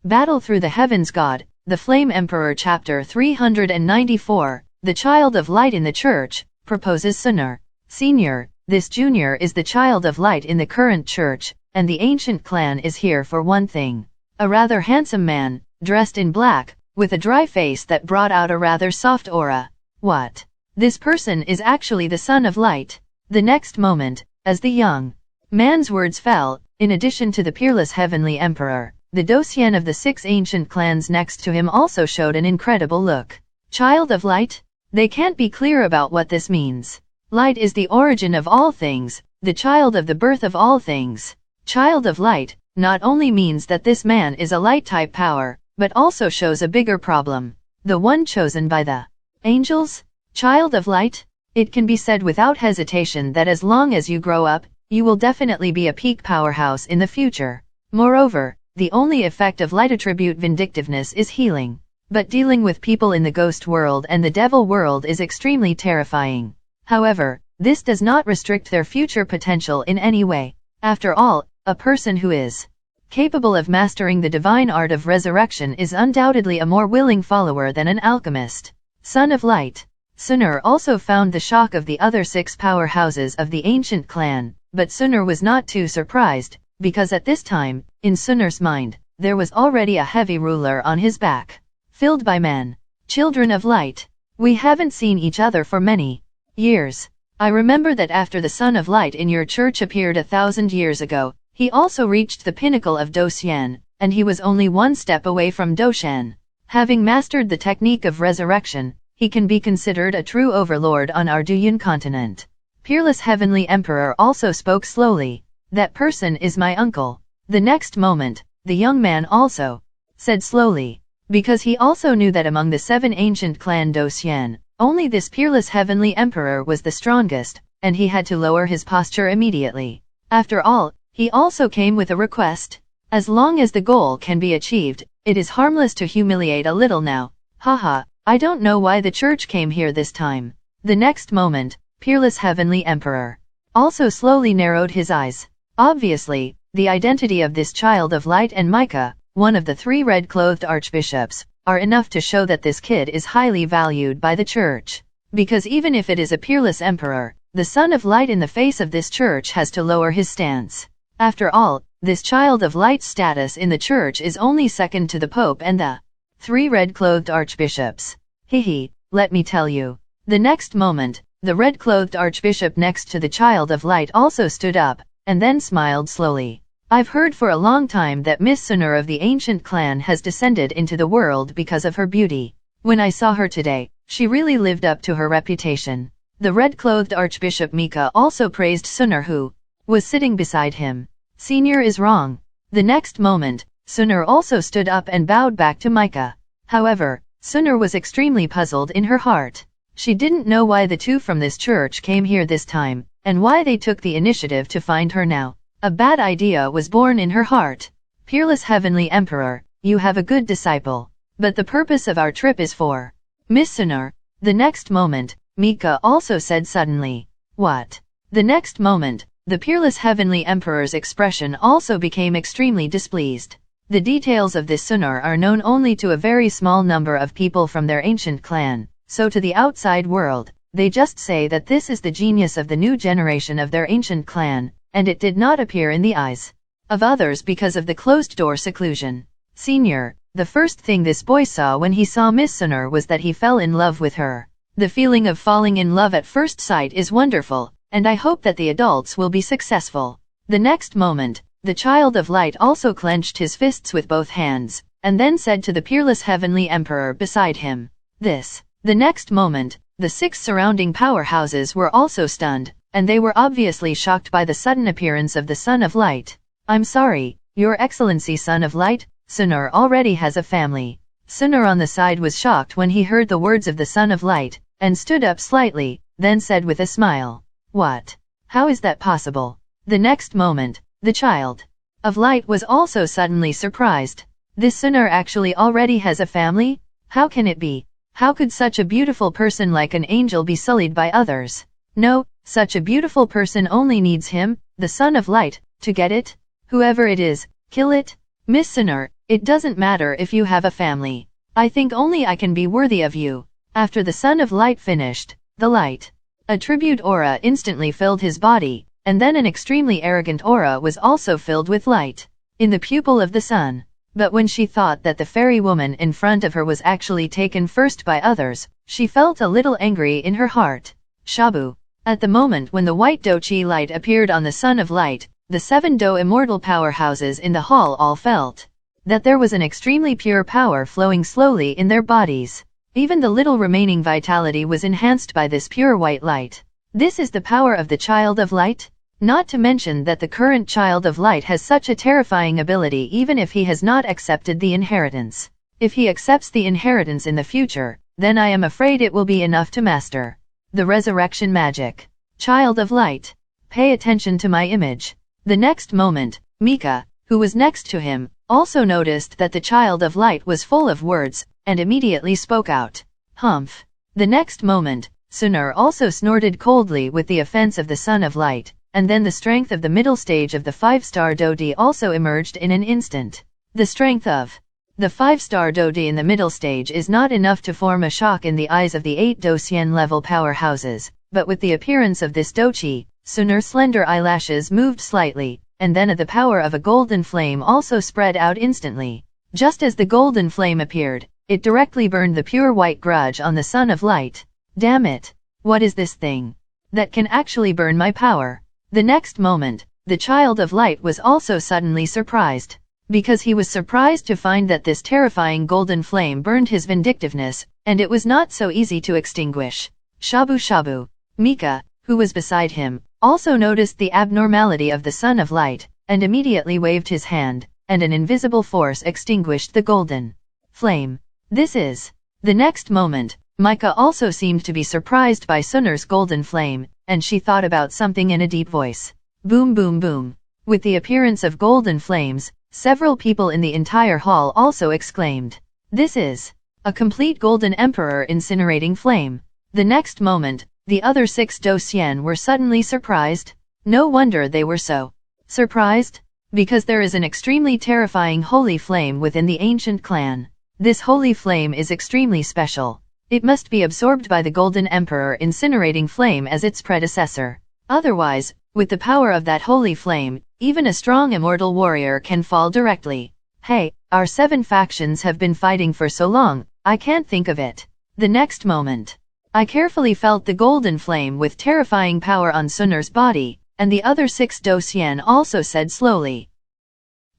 Battle Through the Heavens God, the Flame Emperor Chapter 394, The Child of Light in the Church, proposes Sooner. Senior, this junior is the child of light in the current church, and the ancient clan is here for one thing. A rather handsome man, dressed in black, with a dry face that brought out a rather soft aura. What? This person is actually the son of light. The next moment, as the young man's words fell, in addition to the peerless heavenly emperor, the douyin of the 6 ancient clans next to him also showed an incredible look. Child of light? They can't be clear about what this means. Light is the origin of all things, the child of the birth of all things. Child of light not only means that this man is a light-type power, but also shows a bigger problem. The one chosen by the angels? Child of light? It can be said without hesitation that as long as you grow up, you will definitely be a peak powerhouse in the future. Moreover, the only effect of light attribute vindictiveness is healing. But dealing with people in the ghost world and the devil world is extremely terrifying. However, this does not restrict their future potential in any way. After all, a person who is capable of mastering the divine art of resurrection is undoubtedly a more willing follower than an alchemist. Son of light. Sooner also found the shock of the other 6 powerhouses of the ancient clan, but Sooner was not too surprised, because at this time, in Sooner's mind, there was already a heavy ruler on his back, filled by men. Children of light. We haven't seen each other for many years. I remember that after the Son of Light in your church appeared 1,000 years ago, he also reached the pinnacle of douyin, and he was only 1 step away from douyin. Having mastered the technique of resurrection, he can be considered a true overlord on our douyin continent. Peerless Heavenly Emperor also spoke slowly. That person is my uncle. The next moment, the young man also said slowly, because he also knew that among the 7 ancient clan douyin, only this peerless heavenly emperor was the strongest, and he had to lower his posture immediately. After all, he also came with a request. As long as the goal can be achieved, it is harmless to humiliate a little now. Haha, I don't know why the church came here this time. The next moment, peerless heavenly emperor also slowly narrowed his eyes. Obviously, the identity of this child of light and Micah, one of the 3 red-clothed archbishops, are enough to show that this kid is highly valued by the church. Because even if it is a peerless emperor, the son of light in the face of this church has to lower his stance. After all, this child of light's status in the church is only second to the Pope and the 3 red-clothed archbishops. Hehe, let me tell you. The next moment, the red-clothed archbishop next to the child of light also stood up, and then smiled slowly. I've heard for a long time that Miss Sooner of the ancient clan has descended into the world because of her beauty. When I saw her today, she really lived up to her reputation. The red-clothed Archbishop Mika also praised Sooner, who was sitting beside him. Senior is wrong. The next moment, Sooner also stood up and bowed back to Micah. However, Sooner was extremely puzzled in her heart. She didn't know why the 2 from this church came here this time, and why they took the initiative to find her now. A bad idea was born in her heart. Peerless Heavenly Emperor, you have a good disciple. But the purpose of our trip is for Miss Sooner. The next moment, Mika also said suddenly. What? The next moment, the Peerless Heavenly Emperor's expression also became extremely displeased. The details of this Sooner are known only to a very small number of people from their ancient clan, so to the outside world, they just say that this is the genius of the new generation of their ancient clan, and it did not appear in the eyes of others because of the closed-door seclusion. Senior, the first thing this boy saw when he saw Miss Sooner was that he fell in love with her. The feeling of falling in love at first sight is wonderful, and I hope that the adults will be successful. The next moment, the child of light also clenched his fists with both hands, and then said to the peerless heavenly emperor beside him, this. The next moment, the 6 surrounding powerhouses were also stunned, and they were obviously shocked by the sudden appearance of the Son of Light. I'm sorry, Your Excellency Son of Light, Sooner already has a family. Sooner on the side was shocked when he heard the words of the Son of Light, and stood up slightly, then said with a smile. What? How is that possible? The next moment, the child of light was also suddenly surprised. This Sooner actually already has a family? How can it be? How could such a beautiful person like an angel be sullied by others? No, such a beautiful person only needs him, the Son of Light, to get it. Whoever it is, kill it. Miss Sooner, It doesn't matter if you have a family. I think only I can be worthy of you. After the Son of Light finished, the light attribute aura instantly filled his body, and then an extremely arrogant aura was also filled with light in the pupil of the sun. But when she thought that the fairy woman in front of her was actually taken first by others, she felt a little angry in her heart. Shabu. At the moment when the white douqi light appeared on the Son of Light, the 7 Do immortal powerhouses in the hall all felt that there was an extremely pure power flowing slowly in their bodies. Even the little remaining vitality was enhanced by this pure white light. This is the power of the Child of Light? Not to mention that the current Child of Light has such a terrifying ability even if he has not accepted the inheritance. If he accepts the inheritance in the future, then I am afraid it will be enough to master the resurrection magic. Child of Light, pay attention to my image. The next moment, Mika, who was next to him, also noticed that the Child of Light was full of words, and immediately spoke out. Humph. The next moment, Sunur also snorted coldly with the offense of the Son of Light, and then the strength of the middle stage of the 5-star Dodi also emerged in an instant. The strength of the 5-star Dodi in the middle stage is not enough to form a shock in the eyes of the 8 Dosien level powerhouses, but with the appearance of this Doqi, Sunur's slender eyelashes moved slightly, and then the power of a golden flame also spread out instantly. Just as the golden flame appeared, it directly burned the pure white grudge on the Son of Light. Damn it! What is this thing that can actually burn my power? The next moment, the Child of Light was also suddenly surprised, because he was surprised to find that this terrifying golden flame burned his vindictiveness, and it was not so easy to extinguish. Shabu Shabu. Mika, who was beside him, also noticed the abnormality of the Son of Light, and immediately waved his hand, and an invisible force extinguished the golden flame. This is. The next moment, Mika also seemed to be surprised by Sunur's golden flame, and she thought about something in a deep voice. Boom boom boom. With the appearance of golden flames, several people in the entire hall also exclaimed, "This is a complete golden emperor incinerating flame." The next moment, the other 6 Dosien were suddenly surprised. No wonder they were so surprised, because there is an extremely terrifying holy flame within the ancient clan. This holy flame is extremely special. It must be absorbed by the Golden Emperor incinerating flame as its predecessor. Otherwise, with the power of that holy flame, even a strong immortal warrior can fall directly. Hey, our 7 factions have been fighting for so long, I can't think of it. The next moment, I carefully felt the golden flame with terrifying power on Sunur's body, and the other 6 Dosien also said slowly.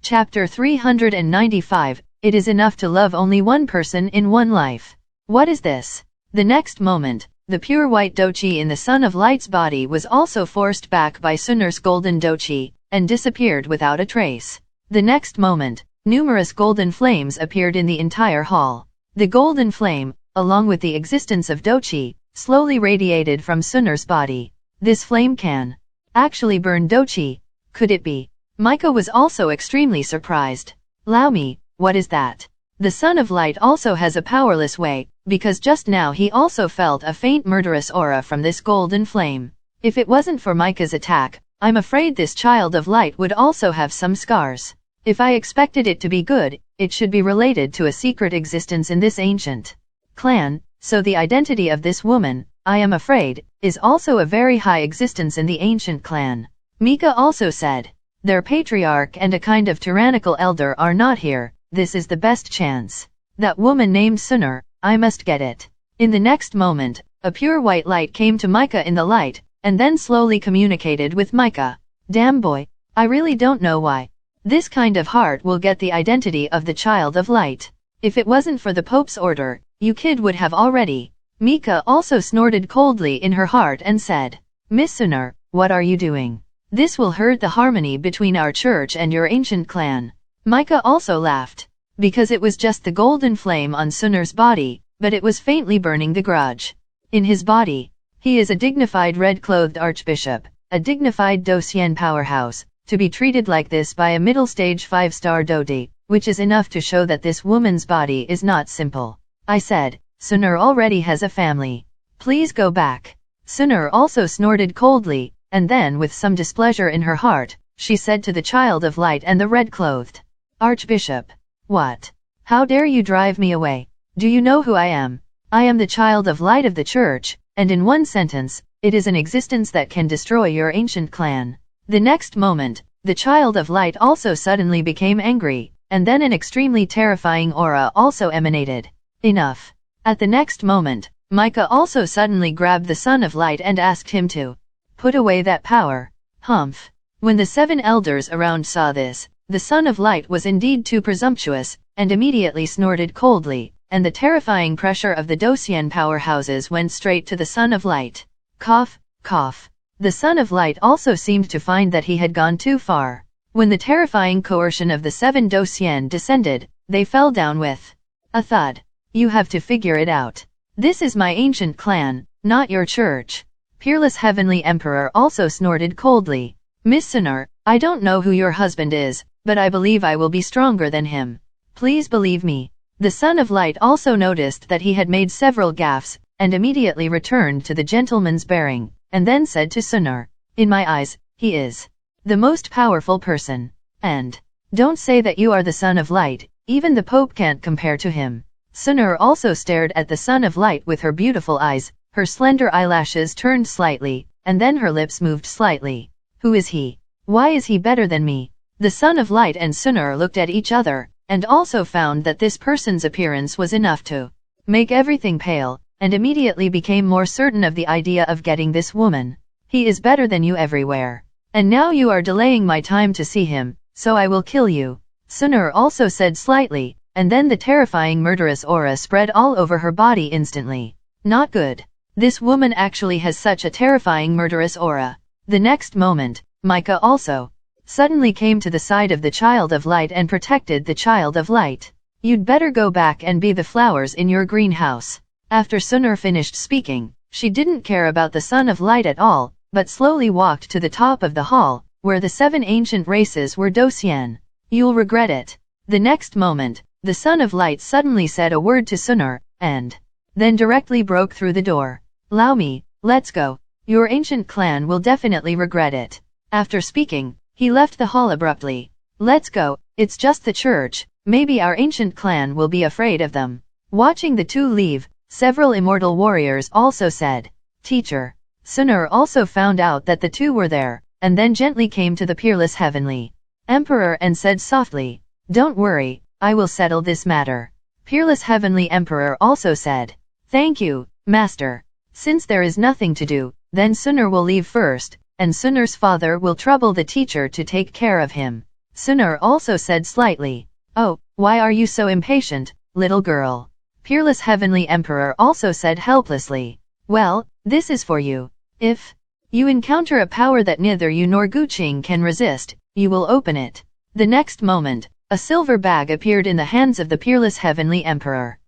Chapter 395, It is enough to love only one person in one life. What is this? The next moment, the pure white Doqi in the Son of Light's body was also forced back by Sunur's golden Doqi, and disappeared without a trace. The next moment, numerous golden flames appeared in the entire hall. The golden flame, along with the existence of Doqi, slowly radiated from Sunur's body. This flame can actually burn Doqi. Could it be? Mika was also extremely surprised. Lao me, what is that? The Son of Light also has a powerless way, because just now he also felt a faint murderous aura from this golden flame. If it wasn't for Mika's attack, I'm afraid this Child of Light would also have some scars. If I expected it to be good, it should be related to a secret existence in this ancient clan, so the identity of this woman, I am afraid, is also a very high existence in the ancient clan. Mika also said, their patriarch and a kind of tyrannical elder are not here. This is the best chance. That woman named Sunur, I must get it. In the next moment, a pure white light came to Mika in the light, and then slowly communicated with Mika. Damn boy, I really don't know why. This kind of heart will get the identity of the Child of Light. If it wasn't for the Pope's order, you kid would have already. Mika also snorted coldly in her heart and said, Miss Sunur, what are you doing? This will hurt the harmony between our church and your ancient clan. Mika also laughed, because it was just the golden flame on Sunur's body, but it was faintly burning the grudge in his body. He is a dignified red-clothed archbishop, a dignified Dosien powerhouse, to be treated like this by a middle-stage 5-star Dodi, which is enough to show that this woman's body is not simple. I said, Sunur already has a family. Please go back. Sunur also snorted coldly, and then with some displeasure in her heart, she said to the Child of Light and the red-clothed Archbishop, What? How dare you drive me away? Do you know who I am? I am the child of light of the church, and in one sentence, it is an existence that can destroy your ancient clan. The next moment, the child of light also suddenly became angry, and then an extremely terrifying aura also emanated. Enough. At the next moment, Micah also suddenly grabbed the son of light and asked him to put away that power. Humph. When the 7 elders around saw this, the son of light was indeed too presumptuous, and immediately snorted coldly, and the terrifying pressure of the douyin powerhouses went straight to the son of light. Cough, cough. The son of light also seemed to find that he had gone too far. When the terrifying coercion of the 7 douyin descended, they fell down with a thud. You have to figure it out. This is my ancient clan, not your church. Peerless Heavenly Emperor also snorted coldly. Miss Sinner, I don't know who your husband is, but I believe I will be stronger than him. Please believe me. The son of light also noticed that he had made several gaffes, and immediately returned to the gentleman's bearing, and then said to Sinner, in my eyes, he is the most powerful person. And don't say that you are the son of light, even the Pope can't compare to him. Sinner also stared at the son of light with her beautiful eyes, her slender eyelashes turned slightly, and then her lips moved slightly. Who is he? Why is he better than me? The son of light and Sinner looked at each other, and also found that this person's appearance was enough to make everything pale, and immediately became more certain of the idea of getting this woman. He is better than you everywhere. And now you are delaying my time to see him, so I will kill you. Sinner also said slightly, and then the terrifying murderous aura spread all over her body instantly. Not good. This woman actually has such a terrifying murderous aura. The next moment, Micah also suddenly came to the side of the child of light and protected the child of light. You'd better go back and be the flowers in your greenhouse. After Sinner finished speaking, she didn't care about the son of light at all, but slowly walked to the top of the hall, where the 7 ancient races were douyin. You'll regret it. The next moment, the son of light suddenly said a word to Sinner, and then directly broke through the door. Allow me, let's go. Your ancient clan will definitely regret it. After speaking, he left the hall abruptly. Let's go, it's just the church, maybe our ancient clan will be afraid of them. Watching the two leave, several immortal warriors also said, Teacher. Sinner also found out that the two were there, and then gently came to the Peerless Heavenly Emperor and said softly, Don't worry, I will settle this matter. Peerless Heavenly Emperor also said, Thank you, Master. Since there is nothing to do, then Sinner will leave first, and Sinner's father will trouble the teacher to take care of him. Sinner also said slightly, Oh, why are you so impatient, little girl? Peerless Heavenly Emperor also said helplessly, Well, this is for you. If you encounter a power that neither you nor Guqing can resist, you will open it. The next moment, a silver bag appeared in the hands of the Peerless Heavenly Emperor.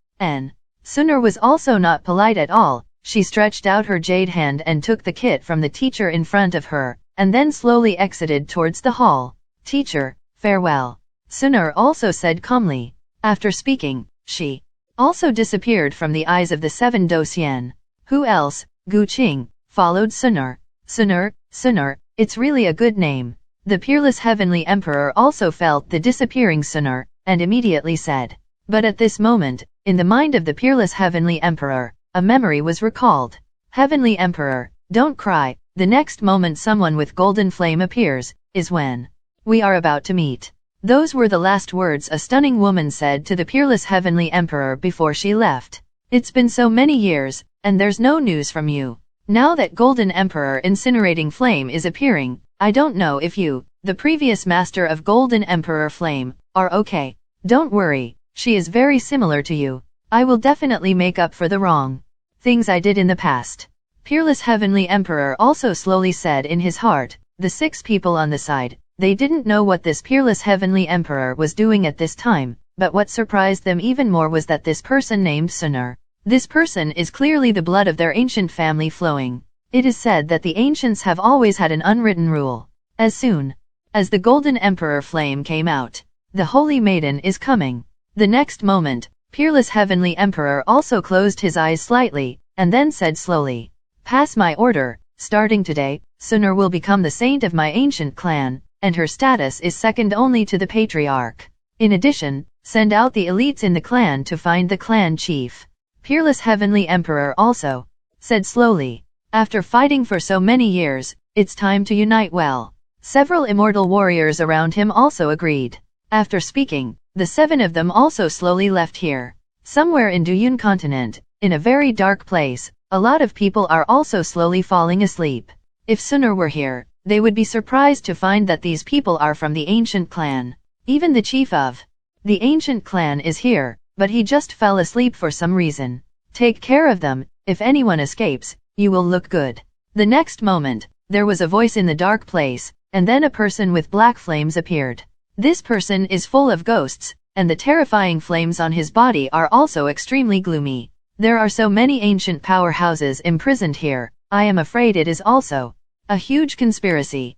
Sinner was also not polite at all. She stretched out her jade hand and took the kit from the teacher in front of her, and then slowly exited towards the hall. Teacher, farewell. Sinner also said calmly. After speaking, she also disappeared from the eyes of the 7 douyin. Who else? Guqing followed Sinner. Sinner, it's really a good name. The Peerless Heavenly Emperor also felt the disappearing Sinner, and immediately said. But at this moment, in the mind of the Peerless Heavenly Emperor, a memory was recalled. Heavenly Emperor, don't cry. The next moment someone with golden flame appears, is when we are about to meet. Those were the last words a stunning woman said to the Peerless Heavenly Emperor before she left. It's been so many years, and there's no news from you. Now that Golden Emperor Incinerating Flame is appearing, I don't know if you, the previous master of Golden Emperor Flame, are okay. Don't worry, she is very similar to you. I will definitely make up for the wrong things I did in the past. Peerless Heavenly Emperor also slowly said in his heart, the 6 people on the side, they didn't know what this Peerless Heavenly Emperor was doing at this time, but what surprised them even more was that this person named Sinner. This person is clearly the blood of their ancient family flowing. It is said that the ancients have always had an unwritten rule. As soon as the Golden Emperor Flame came out, the Holy Maiden is coming. The next moment, Peerless Heavenly Emperor also closed his eyes slightly, and then said slowly, Pass my order, starting today, Sinner will become the saint of my ancient clan, and her status is second only to the patriarch. In addition, Send out the elites in the clan to find the clan chief. Peerless Heavenly Emperor also said slowly. After fighting for so many years, it's time to unite well. Several immortal warriors around him also agreed. After speaking, the 7 of them also slowly left here. Somewhere in Douyin continent, in a very dark place, a lot of people are also slowly falling asleep. If Sunur were here, they would be surprised to find that these people are from the ancient clan. Even the chief of the ancient clan is here, but he just fell asleep for some reason. Take care of them, if anyone escapes, you will look good. The next moment, there was a voice in the dark place, and then a person with black flames appeared. This person is full of ghosts, and the terrifying flames on his body are also extremely gloomy. There are so many ancient powerhouses imprisoned here, I am afraid it is also a huge conspiracy.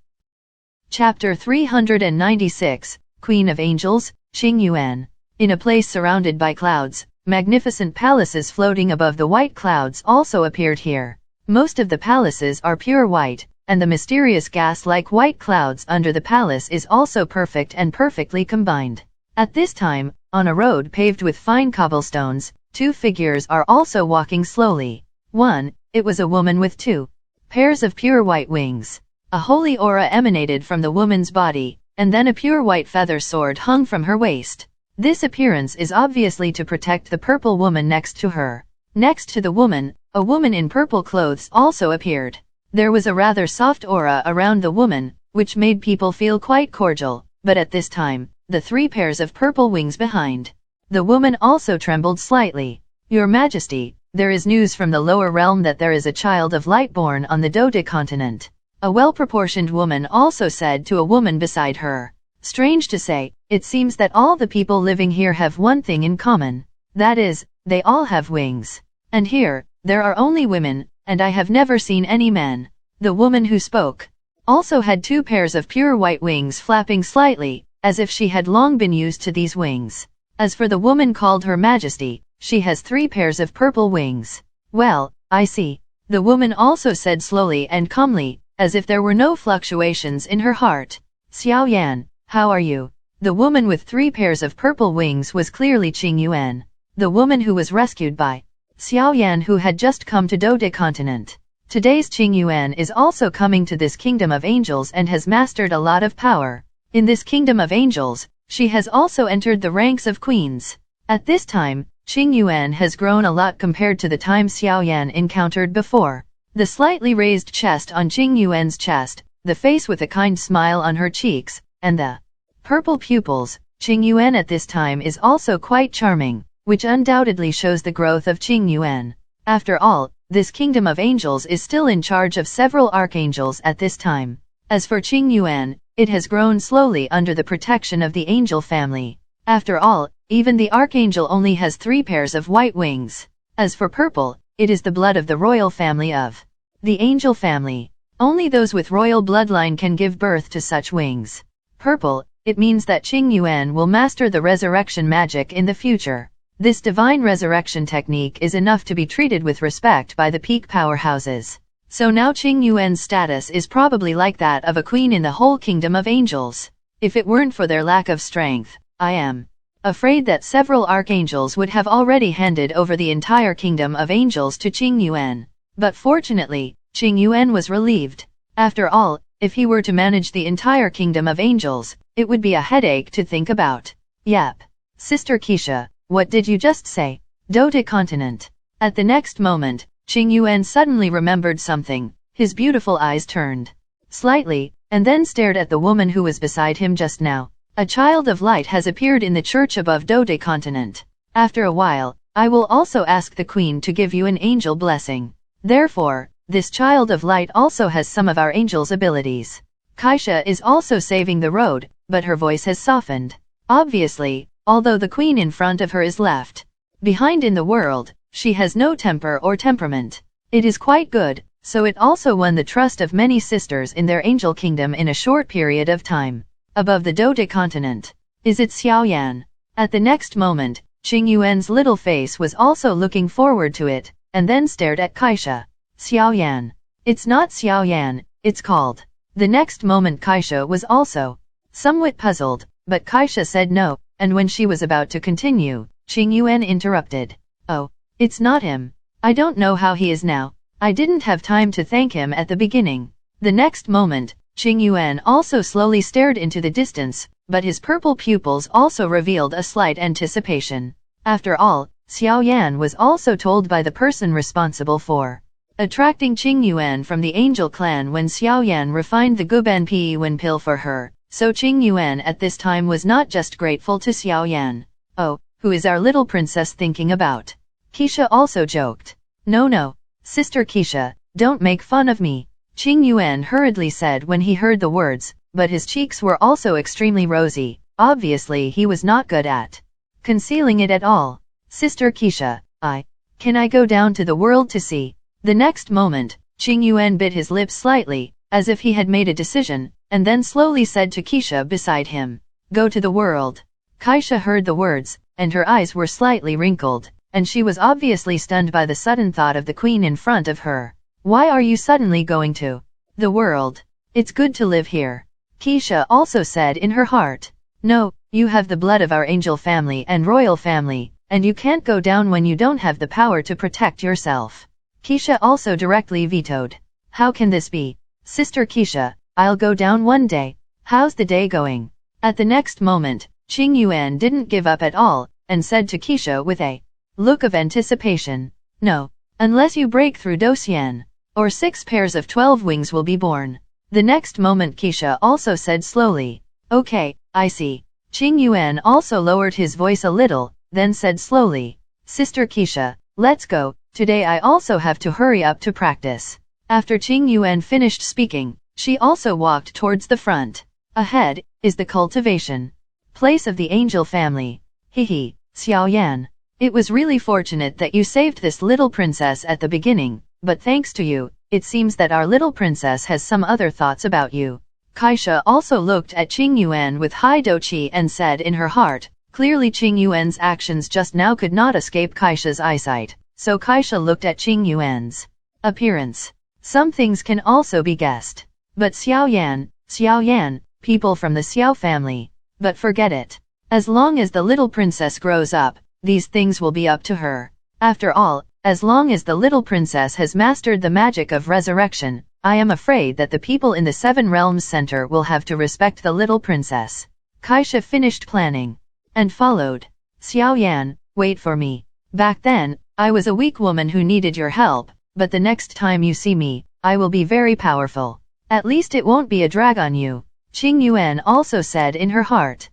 Chapter 396, Queen of Angels, Xiaoyan. In a place surrounded by clouds, magnificent palaces floating above the white clouds also appeared here. Most of the palaces are pure white, and the mysterious gas-like white clouds under the palace is also perfect and perfectly combined. At this time, on a road paved with fine cobblestones, 2 figures are also walking slowly. One, it was a woman with 2 pairs of pure white wings. A holy aura emanated from the woman's body, and then a pure white feather sword hung from her waist. This appearance is obviously to protect the purple woman next to her. Next to the woman, a woman in purple clothes also appeared. There was a rather soft aura around the woman, which made people feel quite cordial, but at this time, the 3 pairs of purple wings behind the woman also trembled slightly. Your Majesty, there is news from the lower realm that there is a child of light born on the Dode continent. A well-proportioned woman also said to a woman beside her. Strange to say, it seems that all the people living here have one thing in common. That is, they all have wings. And here, there are only women, and I have never seen any men. The woman who spoke also had 2 pairs of pure white wings flapping slightly, as if she had long been used to these wings. As for the woman called Her Majesty, she has 3 pairs of purple wings. Well, I see. The woman also said slowly and calmly, as if there were no fluctuations in her heart. Xiaoyan, how are you? The woman with 3 pairs of purple wings was clearly Xiaoyan, the woman who was rescued by Xiaoyan, who had just come to Dode continent. Today's Xiaoyan is also coming to this kingdom of angels and has mastered a lot of power. In this kingdom of angels, she has also entered the ranks of queens. At this time, Xiaoyan has grown a lot compared to the time Xiaoyan encountered before. The slightly raised chest on Xiaoyan's chest, the face with a kind smile on her cheeks, and the purple pupils, Xiaoyan at this time is also quite charming, which undoubtedly shows the growth of Xiaoyan. After all, this kingdom of angels is still in charge of several archangels at this time. As for Xiaoyan, it has grown slowly under the protection of the angel family. After all, even the archangel only has 3 pairs of white wings. As for purple, it is the blood of the royal family of the angel family. Only those with royal bloodline can give birth to such wings. Purple, it means that Xiaoyan will master the resurrection magic in the future. This divine resurrection technique is enough to be treated with respect by the peak powerhouses. So now Xiaoyan's status is probably like that of a queen in the whole kingdom of angels. If it weren't for their lack of strength, I am afraid that several archangels would have already handed over the entire kingdom of angels to Xiaoyan. But fortunately, Xiaoyan was relieved. After all, if he were to manage the entire kingdom of angels, it would be a headache to think about. Yep. Sister Keisha, what did you just say? Dode continent. At the next moment, Xiaoyan suddenly remembered something. His beautiful eyes turned slightly, and then stared at the woman who was beside him just now. A child of light has appeared in the church above Dode continent. After a while, I will also ask the queen to give you an angel blessing. Therefore, this child of light also has some of our angel's abilities. Keisha is also saving the road, but her voice has softened. Obviously, although the queen in front of her is left behind in the world, she has no temper or temperament. It is quite good, so it also won the trust of many sisters in their angel kingdom in a short period of time. Above the Dode continent. Is it Xiaoyan? At the next moment, Xiaoyan's little face was also looking forward to it, and then stared at Keisha. Xiaoyan. It's not Xiaoyan, it's called. The next moment Keisha was also somewhat puzzled, but Keisha said no, and when she was about to continue, Qingyuan interrupted. Oh, it's not him. I don't know how he is now. I didn't have time to thank him at the beginning. The next moment, Qingyuan also slowly stared into the distance, but his purple pupils also revealed a slight anticipation. After all, Xiaoyan was also told by the person responsible for attracting Qingyuan from the angel clan when Xiaoyan refined the Guban Piwen pill for her, so Qingyuan at this time was not just grateful to Xiaoyan. Oh, who is our little princess thinking about? Keisha also joked. No, Sister Keisha, don't make fun of me, Qingyuan hurriedly said when he heard the words, but his cheeks were also extremely rosy. Obviously he was not good at concealing it at all. Sister Keisha, can I go down to the world to see? The next moment, Qingyuan bit his lips slightly, as if he had made a decision, and then slowly said to Keisha beside him, Go to the world. Keisha heard the words, and her eyes were slightly wrinkled, and she was obviously stunned by the sudden thought of the queen in front of her. Why are you suddenly going to the world? It's good to live here. Keisha also said in her heart. No, you have the blood of our angel family and royal family, and you can't go down when you don't have the power to protect yourself. Keisha also directly vetoed. How can this be? Sister Keisha, I'll go down one day. How's the day going? At the next moment, Qingyuan didn't give up at all, and said to Keisha with a look of anticipation. No, unless you break through douyin, or 6 pairs of 12 wings will be born. The next moment Keisha also said slowly. Okay, I see. Qingyuan also lowered his voice a little, then said slowly. Sister Keisha, let's go. Today I also have to hurry up to practice. After Qingyuan finished speaking, she also walked towards the front. Ahead is the cultivation place of the angel family. Hehe, Xiaoyan. It was really fortunate that you saved this little princess at the beginning, but thanks to you, it seems that our little princess has some other thoughts about you. Keisha also looked at Qingyuan with high doqi and said in her heart, clearly Qingyuan's actions just now could not escape Keisha's eyesight. So Keisha looked at Qingyuan's appearance. Some things can also be guessed. But Xiaoyan, people from the Xiao family. But forget it. As long as the little princess grows up, these things will be up to her. After all, as long as the little princess has mastered the magic of resurrection, I am afraid that the people in the 7 Realms Center will have to respect the little princess. Keisha finished planning and followed. Xiaoyan, wait for me. Back then, I was a weak woman who needed your help, but the next time you see me, I will be very powerful. At least it won't be a drag on you, Qingyuan also said in her heart.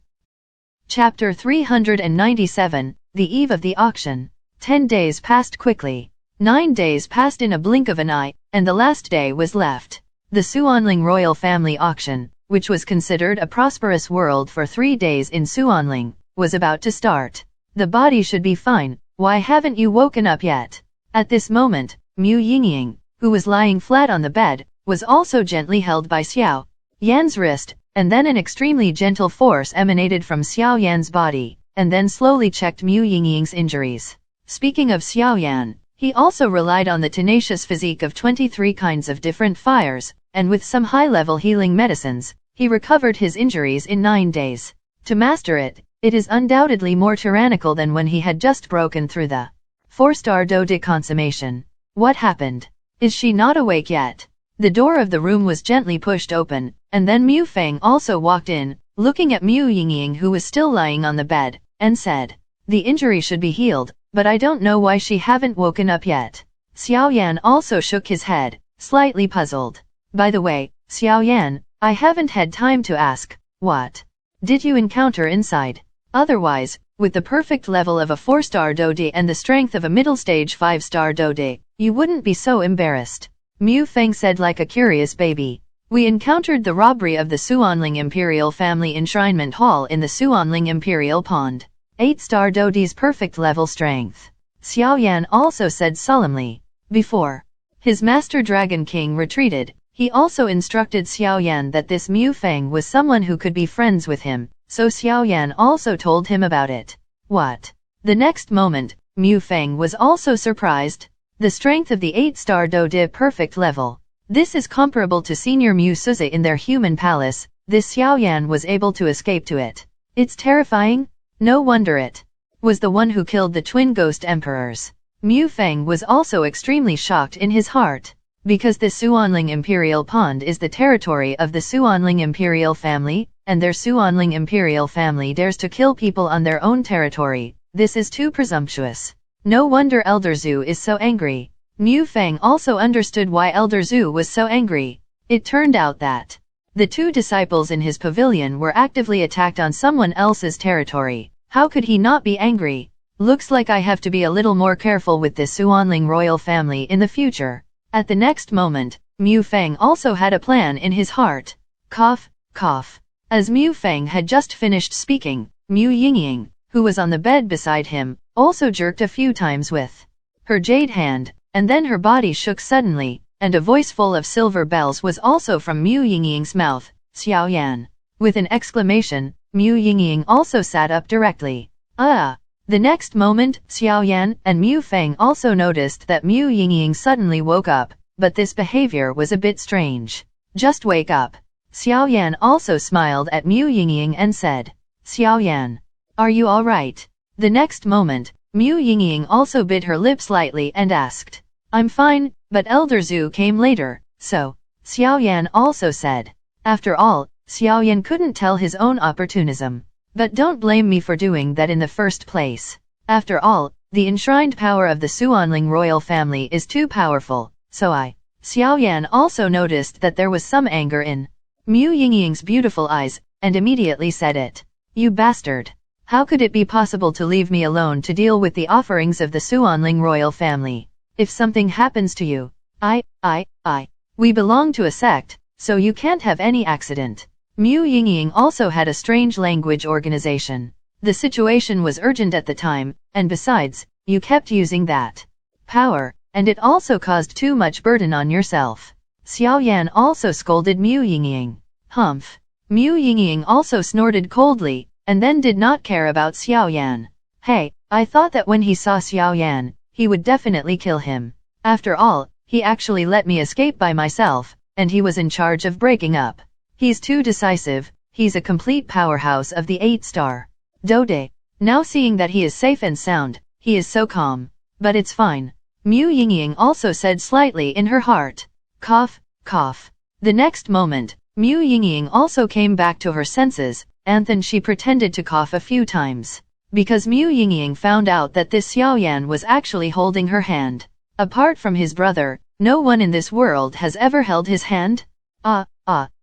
Chapter 397, The Eve of the Auction. 10 days passed quickly. 9 days passed in a blink of an eye, and the last day was left. The Suanling royal family auction, which was considered a prosperous world for 3 days in Suanling, was about to start. The body should be fine. Why haven't you woken up yet? At this moment, Mu Yingying, who was lying flat on the bed, was also gently held by Xiao Yan's wrist, and then an extremely gentle force emanated from Xiao Yan's body, and then slowly checked Mu Yingying's injuries. Speaking of Xiao Yan, he also relied on the tenacious physique of 23 kinds of different fires, and with some high-level healing medicines, he recovered his injuries in 9 days. To master it, it is undoubtedly more tyrannical than when he had just broken through the 4-star Do de consummation. What happened? Is she not awake yet? The door of the room was gently pushed open, and then Mu Feng also walked in, looking at Mu Yingying who was still lying on the bed, and said, The injury should be healed, but I don't know why she haven't woken up yet. Xiao Yan also shook his head, slightly puzzled. By the way, Xiao Yan, I haven't had time to ask, what did you encounter inside? Otherwise, with the perfect level of a 4-star Dode and the strength of a middle-stage 5-star Dode, you wouldn't be so embarrassed. Mu Feng said like a curious baby. We encountered the robbery of the Suanling Imperial Family Enshrinement Hall in the Suanling Imperial Pond. 8-star Dode's perfect level strength. Xiao Yan also said solemnly. Before his Master Dragon King retreated, he also instructed Xiao Yan that this Mu Feng was someone who could be friends with him. So Xiao Yan also told him about it. What? The next moment, Mu Feng was also surprised. The strength of the 8-star Dode perfect level. This is comparable to Senior Mu Suze in their human palace. This Xiao Yan was able to escape to it. It's terrifying. No wonder it was the one who killed the twin ghost emperors. Mu Feng was also extremely shocked in his heart, because the Xuanling Imperial Pond is the territory of the Xuanling Imperial family, and their Xuanling Imperial family dares to kill people on their own territory. This is too presumptuous. No wonder Elder Zhu is so angry. Mu Feng also understood why Elder Zhu was so angry. It turned out that the two disciples in his pavilion were actively attacked on someone else's territory. How could he not be angry? Looks like I have to be a little more careful with this Xuanling royal family in the future. At the next moment, Mu Feng also had a plan in his heart. Cough, cough. As Mu Feng had just finished speaking, Mu Yingying, who was on the bed beside him, also jerked a few times with her jade hand, and then her body shook suddenly, and a voice full of silver bells was also from Mu Yingying's mouth, Xiaoyan. With an exclamation, Mu Yingying also sat up directly. Ah! The next moment, Xiaoyan and Mu Feng also noticed that Mu Yingying suddenly woke up, but this behavior was a bit strange. Just wake up. Xiaoyan also smiled at Mu Yingying and said, Xiaoyan, are you alright? The next moment, Mu Yingying also bit her lips lightly and asked, I'm fine, but Elder Zhu came later, so. Xiaoyan also said. After all, Xiaoyan couldn't tell his own opportunism. But don't blame me for doing that in the first place. After all, the enshrined power of the Xuanling royal family is too powerful, so I. Xiaoyan also noticed that there was some anger in Mu Yingying's beautiful eyes, and immediately said it. You bastard! How could it be possible to leave me alone to deal with the offerings of the Xuanling royal family? If something happens to you, we belong to a sect, so you can't have any accident. Mu Yingying also had a strange language organization. The situation was urgent at the time, and besides, you kept using that power, and it also caused too much burden on yourself. Xiaoyan also scolded Mu Yingying. Humph. Mu Yingying also snorted coldly, and then did not care about Xiaoyan. Hey, I thought that when he saw Xiaoyan, he would definitely kill him. After all, he actually let me escape by myself, and he was in charge of breaking up. He's too decisive, he's a complete powerhouse of the 8-star. Dode. Now seeing that he is safe and sound, he is so calm. But it's fine. Mu Yingying also said slightly in her heart. Cough, cough. The next moment, Mu Yingying also came back to her senses, and then she pretended to cough a few times. Because Mu Yingying found out that this Xiaoyan was actually holding her hand. Apart from his brother, no one in this world has ever held his hand?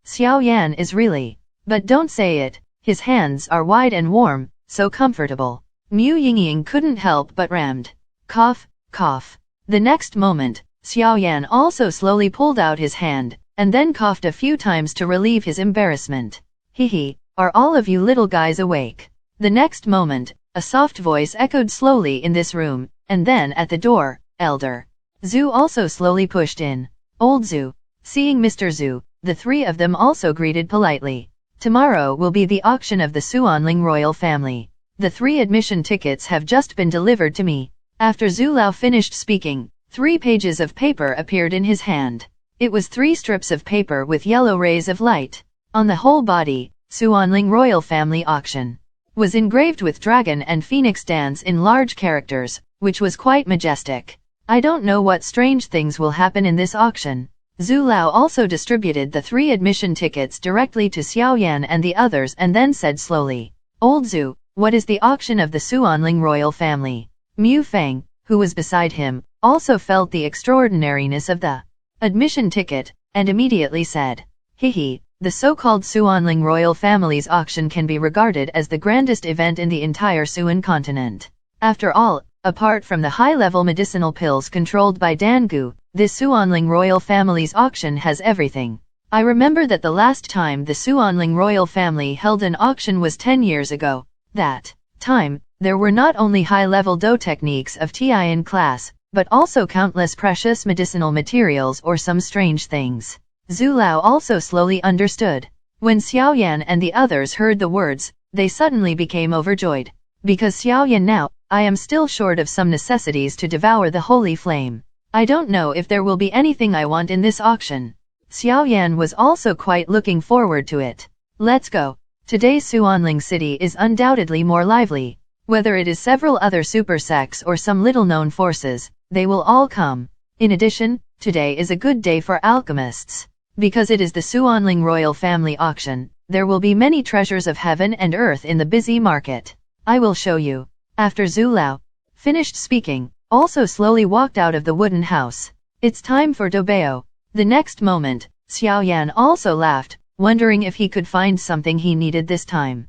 Xiaoyan is really. But don't say it, his hands are wide and warm, so comfortable. Mu Yingying couldn't help but rammed. Cough, cough. The next moment, Xiaoyan also slowly pulled out his hand, and then coughed a few times to relieve his embarrassment. Hehe, are all of you little guys awake? The next moment, a soft voice echoed slowly in this room, and then at the door, Elder Zhu also slowly pushed in. Old Zhu. Seeing Mr. Zhu, the three of them also greeted politely. Tomorrow will be the auction of the Xuanling royal family. The 3 admission tickets have just been delivered to me. After Zhu Lao finished speaking, 3 pages of paper appeared in his hand. It was 3 strips of paper with yellow rays of light. On the whole body, Xuanling royal family auction was engraved with dragon and phoenix dance in large characters, which was quite majestic. I don't know what strange things will happen in this auction. Zhu Lao also distributed the 3 admission tickets directly to Xiaoyan and the others and then said slowly, Old Zhu, what is the auction of the Xuanling royal family? Mu Feng, who was beside him, also felt the extraordinariness of the admission ticket, and immediately said, Hehe, the so-called Xuanling royal family's auction can be regarded as the grandest event in the entire Xuan continent. After all, apart from the high-level medicinal pills controlled by Dangu, this Xuanling royal family's auction has everything. I remember that the last time the Xuanling royal family held an auction was 10 years ago. That time, there were not only high-level dou techniques of Tian class, but also countless precious medicinal materials or some strange things. Zhu Lao also slowly understood. When Xiaoyan and the others heard the words, they suddenly became overjoyed. Because Xiaoyan now, I am still short of some necessities to devour the holy flame. I don't know if there will be anything I want in this auction. Xiaoyan was also quite looking forward to it. Let's go. Today's Xuanling city is undoubtedly more lively. Whether it is several other super sects or some little-known forces, they will all come. In addition, today is a good day for alchemists. Because it is the Xuanling royal family auction, there will be many treasures of heaven and earth in the busy market. I will show you. After Zhu Lao finished speaking, also slowly walked out of the wooden house. It's time for Doubao. The next moment, Xiaoyan also laughed, wondering if he could find something he needed this time.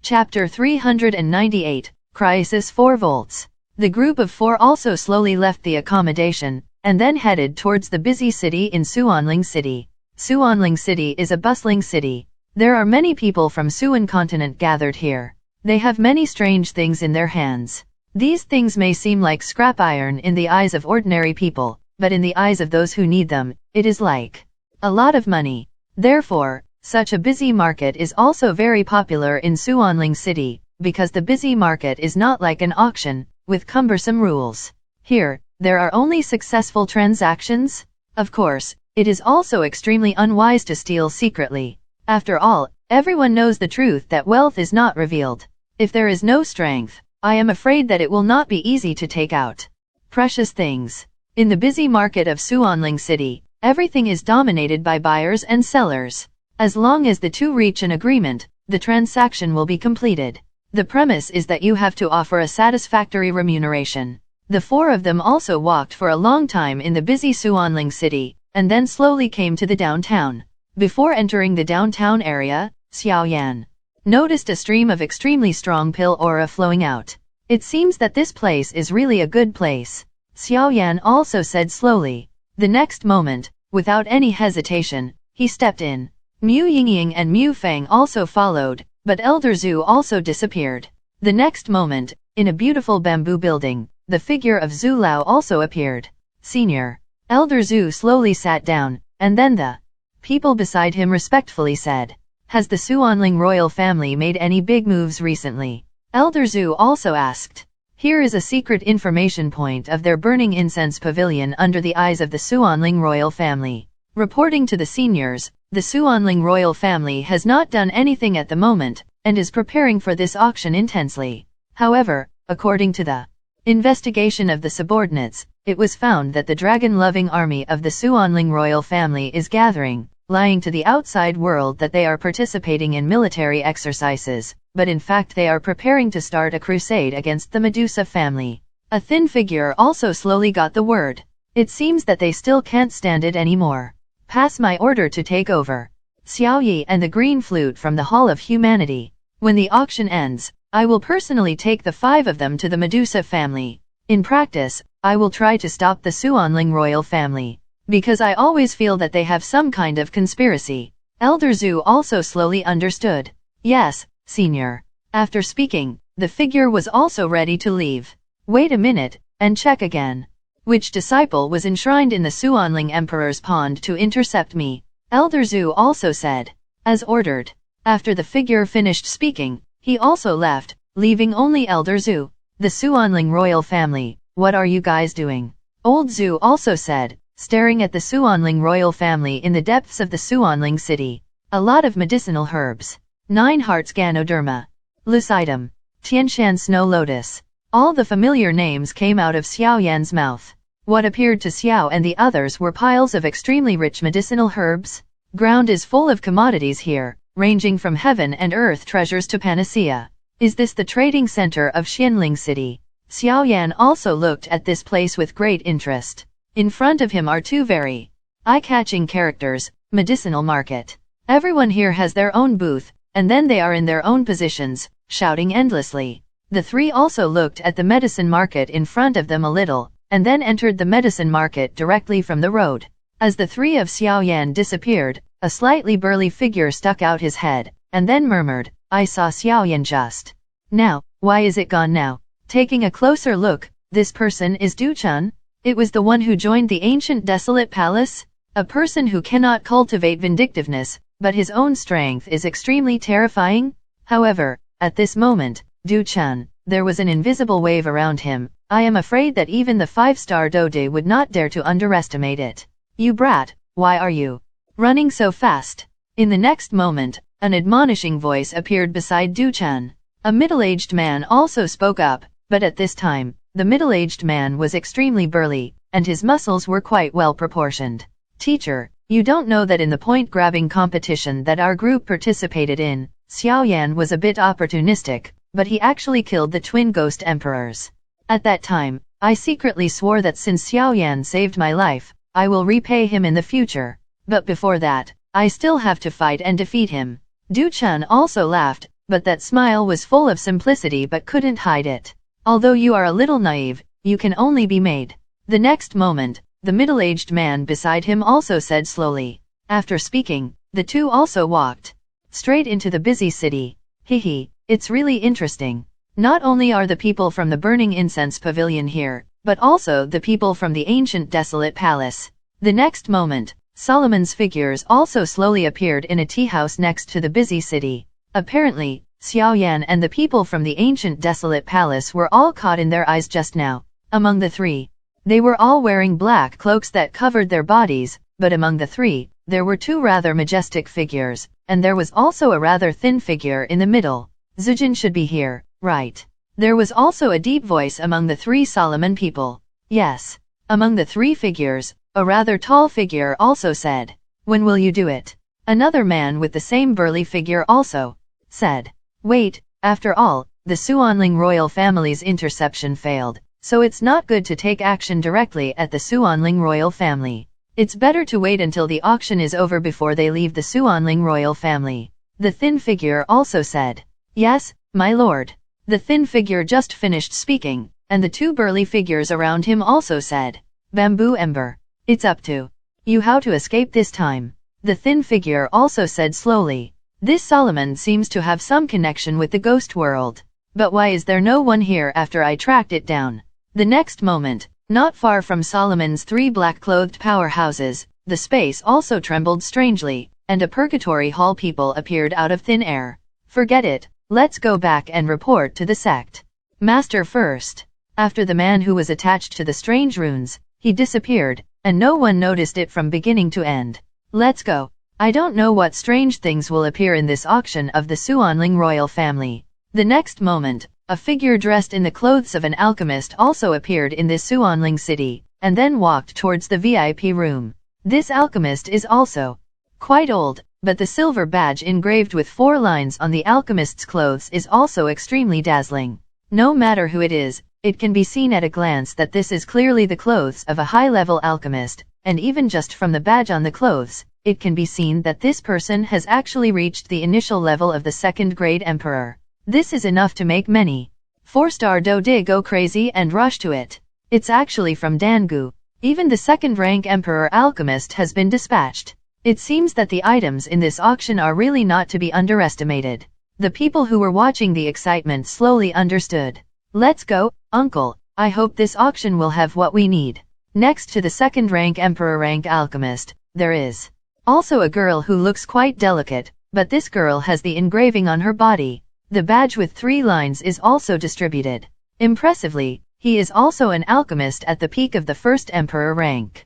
Chapter 398, Crisis 4 volts. The group of 4 also slowly left the accommodation, and then headed towards the busy city in Xuanling City. Xuanling City is a bustling city. There are many people from Xuan continent gathered here. They have many strange things in their hands. These things may seem like scrap iron in the eyes of ordinary people, but in the eyes of those who need them, it is like a lot of money. Therefore, such a busy market is also very popular in Xuanling City, because the busy market is not like an auction, with cumbersome rules. Here, there are only successful transactions. Of course, it is also extremely unwise to steal secretly. After all, everyone knows the truth that wealth is not revealed. If there is no strength, I am afraid that it will not be easy to take out precious things. In the busy market of Xuanling City, everything is dominated by buyers and sellers. As long as the two reach an agreement, the transaction will be completed. The premise is that you have to offer a satisfactory remuneration. The 4 of them also walked for a long time in the busy Xuanling City, and then slowly came to the downtown. Before entering the downtown area, Xiaoyan noticed a stream of extremely strong pill aura flowing out. It seems that this place is really a good place. Xiaoyan also said slowly. The next moment, without any hesitation, he stepped in. Mu Yingying and Mu Feng also followed, but Elder Zhu also disappeared. The next moment, in a beautiful bamboo building, the figure of Zhu Lao also appeared. Senior. Elder Zhu slowly sat down, and then the people beside him respectfully said, "Has the Xuanling royal family made any big moves recently?" Elder Zhu also asked. Here is a secret information point of their burning incense pavilion under the eyes of the Xuanling royal family. Reporting to the seniors, the Xuanling royal family has not done anything at the moment, and is preparing for this auction intensely. However, according to the investigation of the subordinates, it was found that the dragon-loving army of the Xuanling royal family is gathering, lying to the outside world that they are participating in military exercises, but in fact they are preparing to start a crusade against the Medusa family. A thin figure also slowly got the word. It seems that they still can't stand it anymore. Pass my order to take over. Xiao Yi and the green flute from the Hall of Humanity. When the auction ends, I will personally take the 5 of them to the Medusa family. In practice, I will try to stop the Xuanling royal family, because I always feel that they have some kind of conspiracy. Elder Zhu also slowly understood. Yes, senior. After speaking, the figure was also ready to leave. Wait a minute, and check again. Which disciple was enshrined in the Xuanling Emperor's pond to intercept me? Elder Zhu also said. As ordered. After the figure finished speaking, he also left, leaving only Elder Zhu. The Xuanling royal family, what are you guys doing? Old Zhu also said, staring at the Xuanling royal family in the depths of the Xuanling city. A lot of medicinal herbs. 9 hearts Ganoderma. Lucidum. Tianshan snow lotus. All the familiar names came out of Xiaoyan's mouth. What appeared to Xiao and the others were piles of extremely rich medicinal herbs. Ground is full of commodities here, ranging from heaven and earth treasures to panacea. Is this the trading center of Xianling City? Xiaoyan also looked at this place with great interest. In front of him are 2 very eye-catching characters, medicinal market. Everyone here has their own booth, and then they are in their own positions, shouting endlessly. The 3 also looked at the medicine market in front of them a little, and then entered the medicine market directly from the road. As the 3 of Xiaoyan disappeared, a slightly burly figure stuck out his head, and then murmured, I saw Xiaoyan just now. Why is it gone now? Taking a closer look, this person is Du Chun? It was the one who joined the ancient desolate palace? A person who cannot cultivate vindictiveness, but his own strength is extremely terrifying? However, at this moment, Du Chun, there was an invisible wave around him. I am afraid that even the 5-star Dode would not dare to underestimate it. You brat, why are you running so fast? In the next moment, An admonishing voice appeared beside Duchan. A middle-aged man also spoke up, but at this time, the middle-aged man was extremely burly, and his muscles were quite well proportioned. Teacher, you don't know that in the point-grabbing competition that our group participated in, Xiaoyan was a bit opportunistic, but he actually killed the twin ghost emperors. At that time, I secretly swore that since Xiaoyan saved my life, I will repay him in the future. But before that, I still have to fight and defeat him. Duchan also laughed, but that smile was full of simplicity but couldn't hide it. Although you are a little naive, you can only be made. The next moment, the middle-aged man beside him also said slowly. After speaking, the two also walked straight into the busy city. Hehe, it's really interesting. Not only are the people from the Burning Incense Pavilion here, but also the people from the ancient desolate palace. The next moment, Solomon's figures also slowly appeared in a tea house next to the busy city. Apparently, Xiaoyan and the people from the ancient desolate palace were all caught in their eyes just now. Among the three, they were all wearing black cloaks that covered their bodies, but among the three, there were two rather majestic figures, and there was also a rather thin figure in the middle. Zijin should be here, right? There was also a deep voice among the three Solomon people. Yes. Among the three figures, a rather tall figure also said. When will you do it? Another man with the same burly figure also said. Wait, after all, the Xuanling royal family's interception failed, so it's not good to take action directly at the Xuanling royal family. It's better to wait until the auction is over before they leave the Xuanling royal family. The thin figure also said. Yes, my lord. The thin figure just finished speaking, and the two burly figures around him also said. Bamboo Ember. It's up to you how to escape this time. The thin figure also said slowly. This Solomon seems to have some connection with the ghost world. But why is there no one here after I tracked it down? The next moment, not far from Solomon's three black-clothed powerhouses, the space also trembled strangely, and a purgatory hall people appeared out of thin air. Forget it, let's go back and report to the sect master first. After the man who was attached to the strange runes, he disappeared, and no one noticed it from beginning to end. Let's go. I don't know what strange things will appear in this auction of the Xuanling royal family. The next moment, a figure dressed in the clothes of an alchemist also appeared in this Xuanling city, and then walked towards the VIP room. This alchemist is also quite old, but the silver badge engraved with 4 lines on the alchemist's clothes is also extremely dazzling. No matter who it is, it can be seen at a glance that this is clearly the clothes of a high-level alchemist, and even just from the badge on the clothes, it can be seen that this person has actually reached the initial level of the second-grade emperor. This is enough to make many 4-star Do go crazy and rush to it. It's actually from Dangu. Even the second-rank emperor alchemist has been dispatched. It seems that the items in this auction are really not to be underestimated. The people who were watching the excitement slowly understood. Let's go, uncle. I hope this auction will have what we need. Next to the second-rank emperor rank alchemist, there is also a girl who looks quite delicate, but this girl has the engraving on her body. The badge with 3 lines is also distributed. Impressively, he is also an alchemist at the peak of the first emperor rank.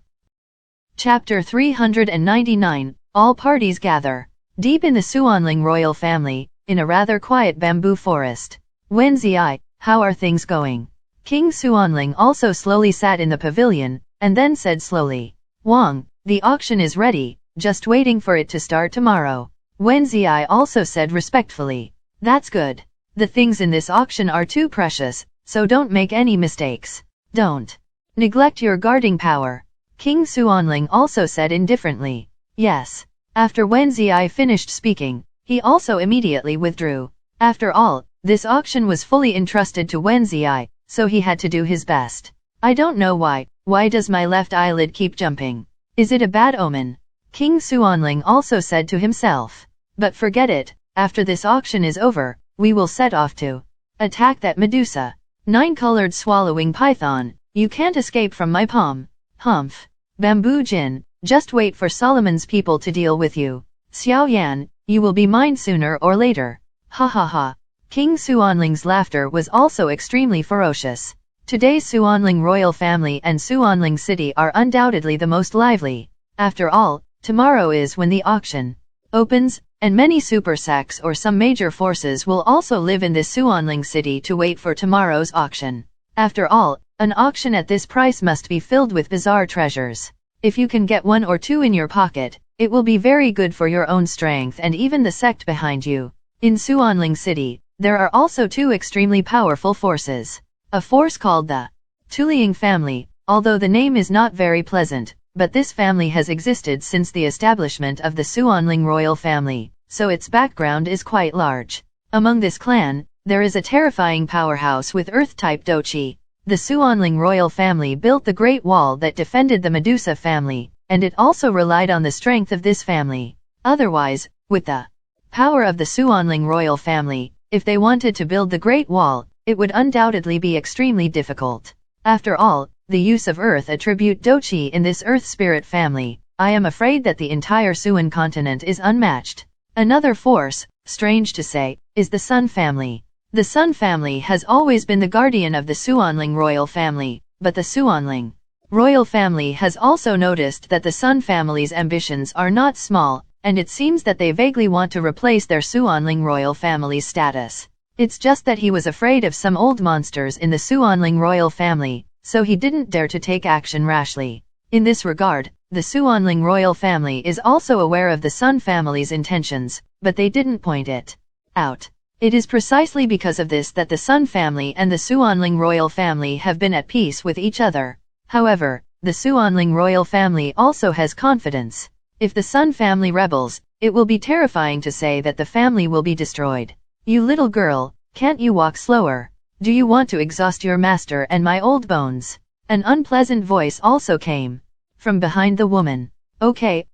Chapter 399, All Parties Gather. Deep in the Xuanling royal family, in a rather quiet bamboo forest. Wenzi, how are things going? King Xuanling also slowly sat in the pavilion, and then said slowly. Wang, the auction is ready, just waiting for it to start tomorrow. Wenzi also said respectfully. That's good. The things in this auction are too precious, so don't make any mistakes. Don't neglect your guarding power. King Xuanling also said indifferently. Yes. After Wenzi finished speaking, he also immediately withdrew. After all, this auction was fully entrusted to Wenzi, so he had to do his best. I don't know why. Why does my left eyelid keep jumping? Is it a bad omen? King Xuanling also said to himself. But forget it. After this auction is over, we will set off to attack that Medusa. 9-colored swallowing python, you can't escape from my palm. Humph. Bamboo Jin, just wait for Solomon's people to deal with you. Xiaoyan, you will be mine sooner or later. Ha ha ha. King Xuanling's laughter was also extremely ferocious. Today's Xuanling royal family and Xuanling city are undoubtedly the most lively. After all, tomorrow is when the auction opens, and many super sects or some major forces will also live in this Xuanling city to wait for tomorrow's auction. After all, an auction at this price must be filled with bizarre treasures. If you can get 1 or 2 in your pocket, it will be very good for your own strength and even the sect behind you. In Xuanling City, there are also 2 extremely powerful forces. A force called the Tuliang family, although the name is not very pleasant, but this family has existed since the establishment of the Xuanling royal family, so its background is quite large. Among this clan, there is a terrifying powerhouse with earth-type doqi. The Xuanling royal family built the Great Wall that defended the Medusa family, and it also relied on the strength of this family. Otherwise, with the power of the Xuanling royal family, if they wanted to build the Great Wall, it would undoubtedly be extremely difficult. After all, the use of earth attribute doqi in this earth spirit family, I am afraid that the entire Xuan continent is unmatched. Another force, strange to say, is the Sun family. The Sun family has always been the guardian of the Xuanling royal family, but the Xuanling royal family has also noticed that the Sun family's ambitions are not small, and it seems that they vaguely want to replace their Xuanling royal family's status. It's just that he was afraid of some old monsters in the Xuanling royal family, so he didn't dare to take action rashly. In this regard, the Xuanling royal family is also aware of the Sun family's intentions, but they didn't point it out. It is precisely because of this that the Sun family and the Xuanling royal family have been at peace with each other. However, the Xuanling royal family also has confidence. If the Sun family rebels, it will be terrifying to say that the family will be destroyed. You little girl, can't you walk slower? Do you want to exhaust your master and my old bones? An unpleasant voice also came from behind the woman. Okay,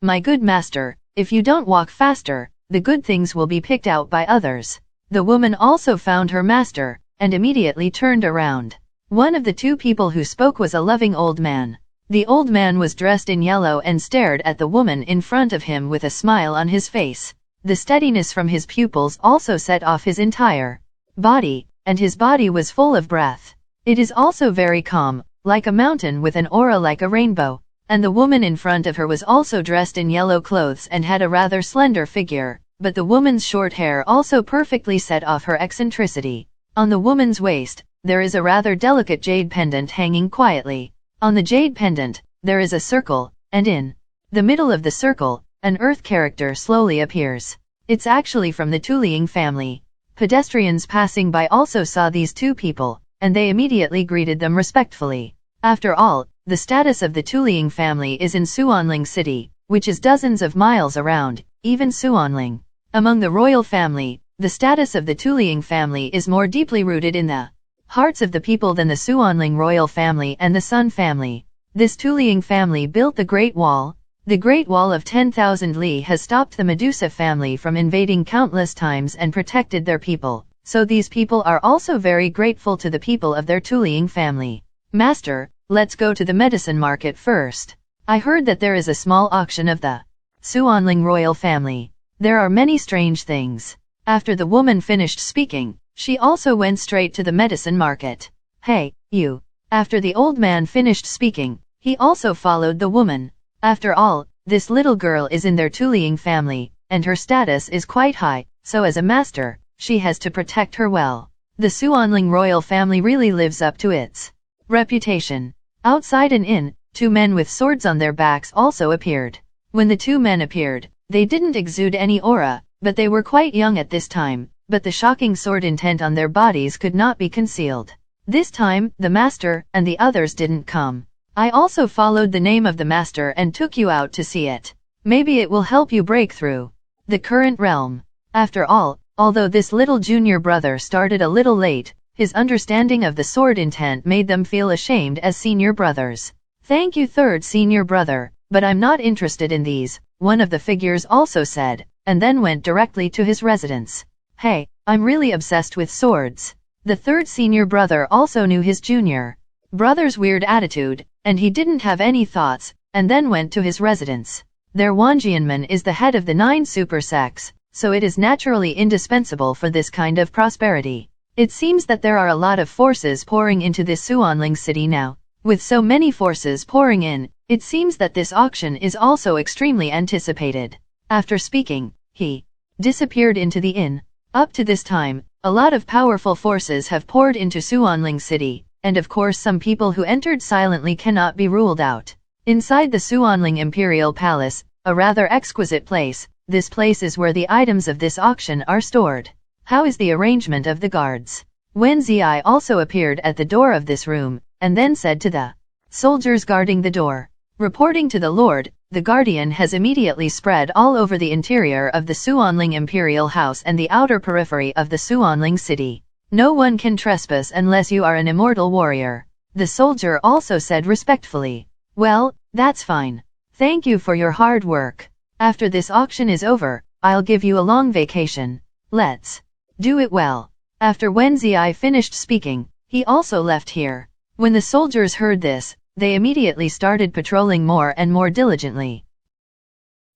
my good master, if you don't walk faster, the good things will be picked out by others. The woman also found her master, and immediately turned around. One of the 2 people who spoke was a loving old man. The old man was dressed in yellow and stared at the woman in front of him with a smile on his face. The steadiness from his pupils also set off his entire body, and his body was full of breath. It is also very calm, like a mountain with an aura like a rainbow. And the woman in front of her was also dressed in yellow clothes and had a rather slender figure, but the woman's short hair also perfectly set off her eccentricity. On the woman's waist, there is a rather delicate jade pendant hanging quietly. On the jade pendant, there is a circle, and in the middle of the circle, an earth character slowly appears. It's actually from the Tuliang family. Pedestrians passing by also saw these 2 people, and they immediately greeted them respectfully. After all, the status of the Tuliang family is in Xuanling City, which is dozens of miles around, even Xuanling. Among the royal family, the status of the Tuliang family is more deeply rooted in the hearts of the people than the Xuanling royal family and the Sun family. This Tuliang family built the Great Wall. The Great Wall of 10,000 li has stopped the Medusa family from invading countless times and protected their people, so these people are also very grateful to the people of their Tuliang family. Master, let's go to the medicine market first. I heard that there is a small auction of the Xuanling royal family. There are many strange things. After the woman finished speaking, she also went straight to the medicine market. Hey, you. After the old man finished speaking, he also followed the woman. After all, this little girl is in their Tuliang family, and her status is quite high, so as a master, she has to protect her well. The Xuanling royal family really lives up to its reputation. Outside an inn, 2 men with swords on their backs also appeared. When the 2 men appeared, they didn't exude any aura, but they were quite young at this time, but the shocking sword intent on their bodies could not be concealed. This time, the master and the others didn't come. I also followed the name of the master and took you out to see it. Maybe it will help you break through the current realm. After all, although this little junior brother started a little late, his understanding of the sword intent made them feel ashamed as senior brothers. Thank you, 3rd senior brother, but I'm not interested in these, one of the figures also said, and then went directly to his residence. Hey, I'm really obsessed with swords. The 3rd senior brother also knew his junior brother's weird attitude, and he didn't have any thoughts, and then went to his residence. Their Wanjianman is the head of the 9 super sects, so it is naturally indispensable for this kind of prosperity. It seems that there are a lot of forces pouring into this Xuanling city now. With so many forces pouring in, it seems that this auction is also extremely anticipated. After speaking, he disappeared into the inn. Up to this time, a lot of powerful forces have poured into Suanling City, and of course some people who entered silently cannot be ruled out. Inside the Suanling Imperial Palace, a rather exquisite place, this place is where the items of this auction are stored. How is the arrangement of the guards? Wen Ziyi also appeared at the door of this room, and then said to the soldiers guarding the door. Reporting to the Lord, the Guardian has immediately spread all over the interior of the Suanling Imperial House and the outer periphery of the Suanling City. No one can trespass unless you are an immortal warrior. The soldier also said respectfully. Well, that's fine. Thank you for your hard work. After this auction is over, I'll give you a long vacation. Let's do it well. After Wen Ziyi finished speaking, he also left here. When the soldiers heard this, they immediately started patrolling more and more diligently.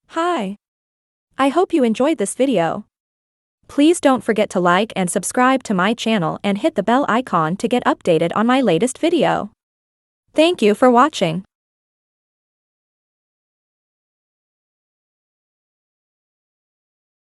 Hi. I hope you enjoyed this video. Please don't forget to like and subscribe to my channel and hit the bell icon to get updated on my latest video. Thank you for watching.